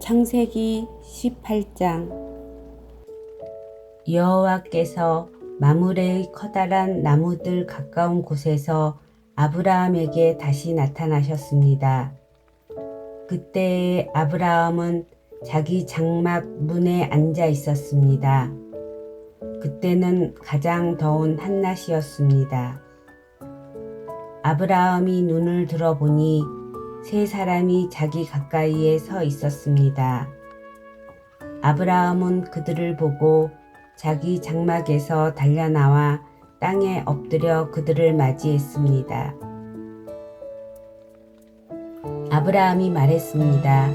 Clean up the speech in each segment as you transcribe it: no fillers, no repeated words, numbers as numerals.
창세기 18장. 여호와께서 마므레의 커다란 나무들 가까운 곳에서 아브라함에게 다시 나타나셨습니다. 그때의 아브라함은 자기 장막 문에 앉아 있었습니다. 그때는 가장 더운 한낮이었습니다. 아브라함이 눈을 들어보니 세 사람이 자기 가까이에 서 있었습니다. 아브라함은 그들을 보고 자기 장막에서 달려나와 땅에 엎드려 그들을 맞이했습니다. 아브라함이 말했습니다.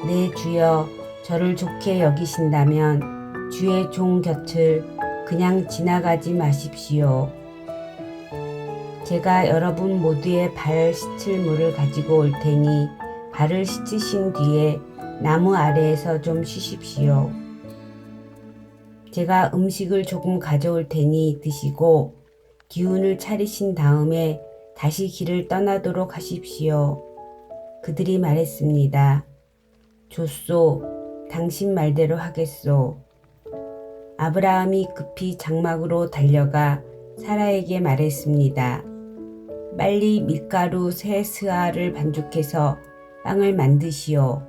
내 주여, 저를 좋게 여기신다면 주의 종 곁을 그냥 지나가지 마십시오. 제가 여러분 모두의 발 씻을 물을 가지고 올 테니 발을 씻으신 뒤에 나무 아래에서 좀 쉬십시오. 제가 음식을 조금 가져올 테니 드시고 기운을 차리신 다음에 다시 길을 떠나도록 하십시오. 그들이 말했습니다. 좋소, 당신 말대로 하겠소. 아브라함이 급히 장막으로 달려가 사라에게 말했습니다. 빨리 밀가루 3스아를 반죽해서 빵을 만드시오.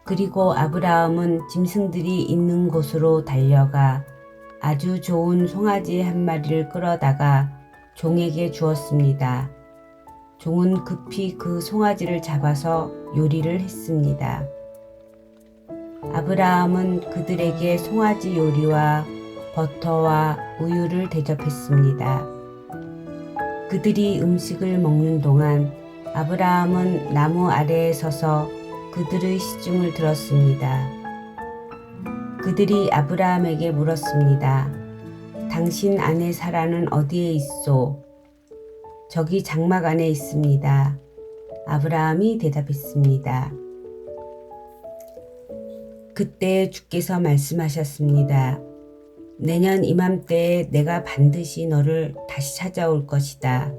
그리고 아브라함은 짐승들이 있는 곳으로 달려가 아주 좋은 송아지 한 마리를 끌어다가 종에게 주었습니다. 종은 급히 그 송아지를 잡아서 요리를 했습니다. 아브라함은 그들에게 송아지 요리와 버터와 우유를 대접했습니다. 그들이 음식을 먹는 동안 아브라함은 나무 아래에 서서 그들의 시중을 들었습니다. 그들이 아브라함에게 물었습니다. 당신 아내 사라는 어디에 있소? 저기 장막 안에 있습니다. 아브라함이 대답했습니다. 그때 주께서 말씀하셨습니다. 내년 이맘때에 내가 반드시 너를 다시 찾아올 것이다.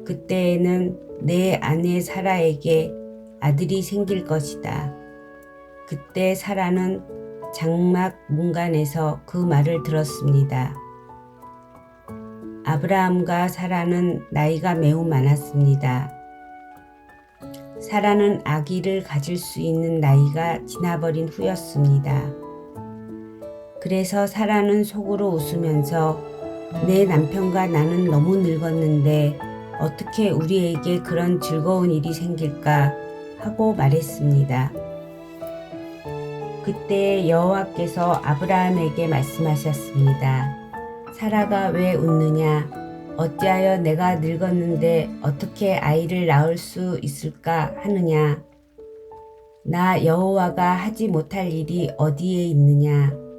그때에는 내 아내 사라에게 아들이 생길 것이다. 그때 사라는 장막 문간에서 그 말을 들었습니다. 아브라함과 사라는 나이가 매우 많았습니다. 사라는 아기를 가질 수 있는 나이가 지나버린 후였습니다. 그래서 사라는 속으로 웃으면서 내 남편과 나는 너무 늙었는데 어떻게 우리에게 그런 즐거운 일이 생길까 하고 말했습니다. 그때 여호와께서 아브라함에게 말씀하셨습니다. 사라가 왜 웃느냐? 어찌하여 내가 늙었는데 어떻게 아이를 낳을 수 있을까 하느냐? 나 여호와가 하지 못할 일이 어디에 있느냐?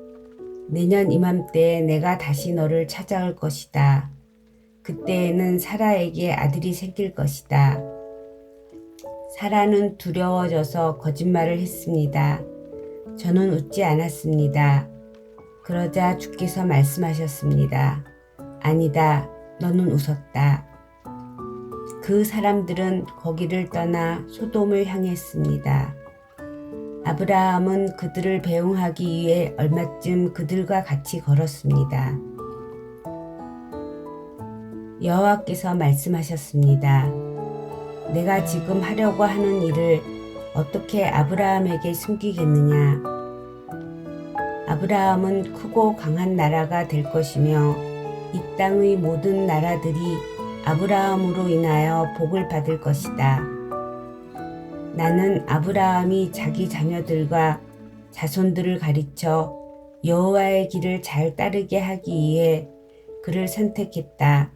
내년 이맘때에 내가 다시 너를 찾아올 것이다. 그때에는 사라에게 아들이 생길 것이다. 사라는 두려워져서 거짓말을 했습니다. 저는 웃지 않았습니다. 그러자 주께서 말씀하셨습니다. 아니다, 너는 웃었다. 그 사람들은 거기를 떠나 소돔을 향했습니다. 아브라함은 그들을 배웅하기 위해 얼마쯤 그들과 같이 걸었습니다. 여호와께서 말씀하셨습니다. 내가 지금 하려고 하는 일을 어떻게 아브라함에게 숨기겠느냐? 아브라함은 크고 강한 나라가 될 것이며 이 땅의 모든 나라들이 아브라함으로 인하여 복을 받을 것이다. 나는 아브라함이 자기 자녀들과 자손들을 가르쳐 여호와의 길을 잘 따르게 하기 위해 그를 선택했다.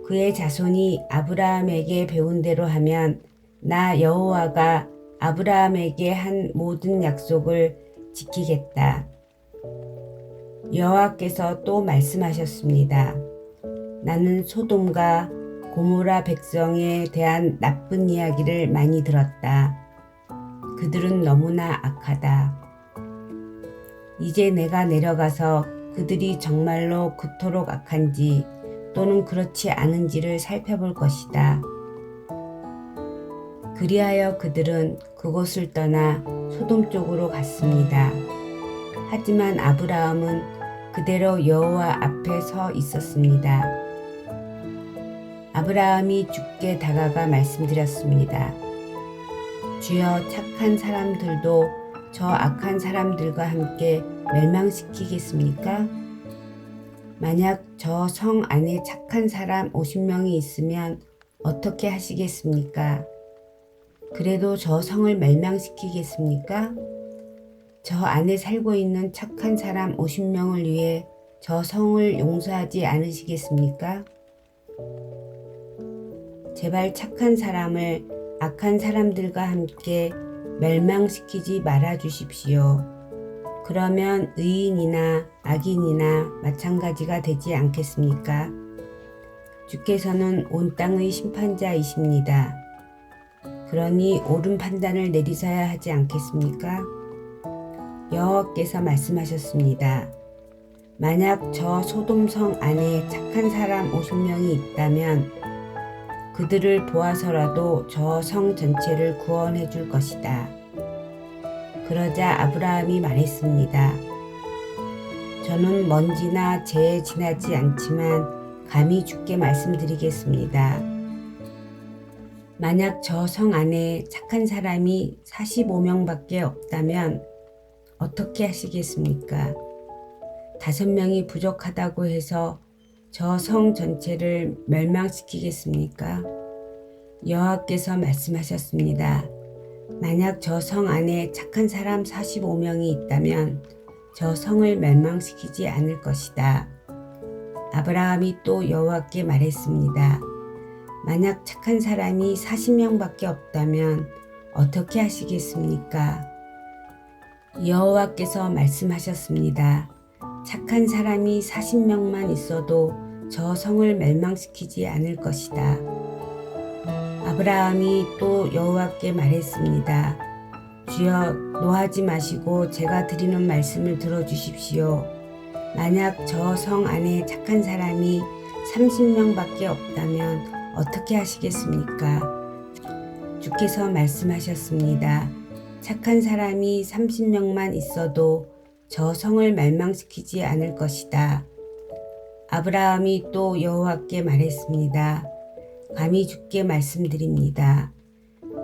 그의 자손이 아브라함에게 배운 대로 하면 나 여호와가 아브라함에게 한 모든 약속을 지키겠다. 여호와께서 또 말씀하셨습니다. 나는 소돔과 고모라 백성에 대한 나쁜 이야기를 많이 들었다. 그들은 너무나 악하다. 이제 내가 내려가서 그들이 정말로 그토록 악한지 또는 그렇지 않은지를 살펴볼 것이다. 그리하여 그들은 그곳을 떠나 소돔 쪽으로 갔습니다. 하지만 아브라함은 그대로 여호와 앞에 서 있었습니다. 아브라함이 주께 다가가 말씀드렸습니다. 주여, 착한 사람들도 저 악한 사람들과 함께 멸망시키겠습니까? 만약 저 성 안에 착한 사람 50명이 있으면 어떻게 하시겠습니까? 그래도 저 성을 멸망시키겠습니까? 저 안에 살고 있는 착한 사람 50명을 위해 저 성을 용서하지 않으시겠습니까? 제발 착한 사람을 악한 사람들과 함께 멸망시키지 말아 주십시오. 그러면 의인이나 악인이나 마찬가지가 되지 않겠습니까? 주께서는 온 땅의 심판자이십니다. 그러니 옳은 판단을 내리셔야 하지 않겠습니까? 여호와께서 말씀하셨습니다. 만약 저 소돔성 안에 착한 사람 50명이 있다면 그들을 보아서라도 저 성 전체를 구원해 줄 것이다. 그러자 아브라함이 말했습니다. 저는 먼지나 재에 지나지 않지만 감히 주께 말씀드리겠습니다. 만약 저 성 안에 착한 사람이 45명밖에 없다면 어떻게 하시겠습니까? 5명이 부족하다고 해서 저 성 전체를 멸망시키겠습니까? 여호와께서 말씀하셨습니다. 만약 저 성 안에 착한 사람 45명이 있다면 저 성을 멸망시키지 않을 것이다. 아브라함이 또 여호와께 말했습니다. 만약 착한 사람이 40명밖에 없다면 어떻게 하시겠습니까? 여호와께서 말씀하셨습니다. 착한 사람이 40명만 있어도 저 성을 멸망시키지 않을 것이다. 아브라함이 또 여호와께 말했습니다. 주여, 노하지 마시고 제가 드리는 말씀을 들어주십시오. 만약 저 성 안에 착한 사람이 30명밖에 없다면 어떻게 하시겠습니까? 주께서 말씀하셨습니다. 착한 사람이 30명만 있어도 저 성을 멸망시키지 않을 것이다. 아브라함이 또 여호와께 말했습니다. 감히 주께 말씀드립니다.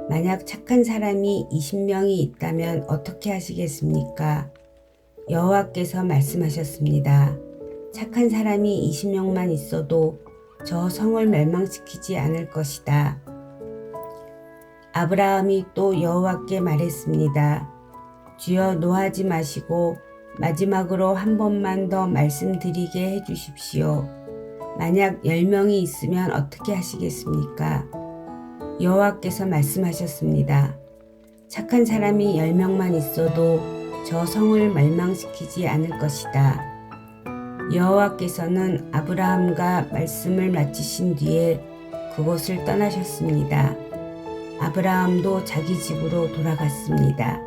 만약 착한 사람이 20명이 있다면 어떻게 하시겠습니까? 여호와께서 말씀하셨습니다. 착한 사람이 20명만 있어도 저 성을 멸망시키지 않을 것이다. 아브라함이 또 여호와께 말했습니다. 주여, 노하지 마시고 마지막으로 한 번만 더 말씀드리게 해주십시오. 만약 10명이 있으면 어떻게 하시겠습니까? 여호와께서 말씀하셨습니다. 착한 사람이 10명만 있어도 저 성을 멸망시키지 않을 것이다. 여호와께서는 아브라함과 말씀을 마치신 뒤에 그곳을 떠나셨습니다. 아브라함도 자기 집으로 돌아갔습니다.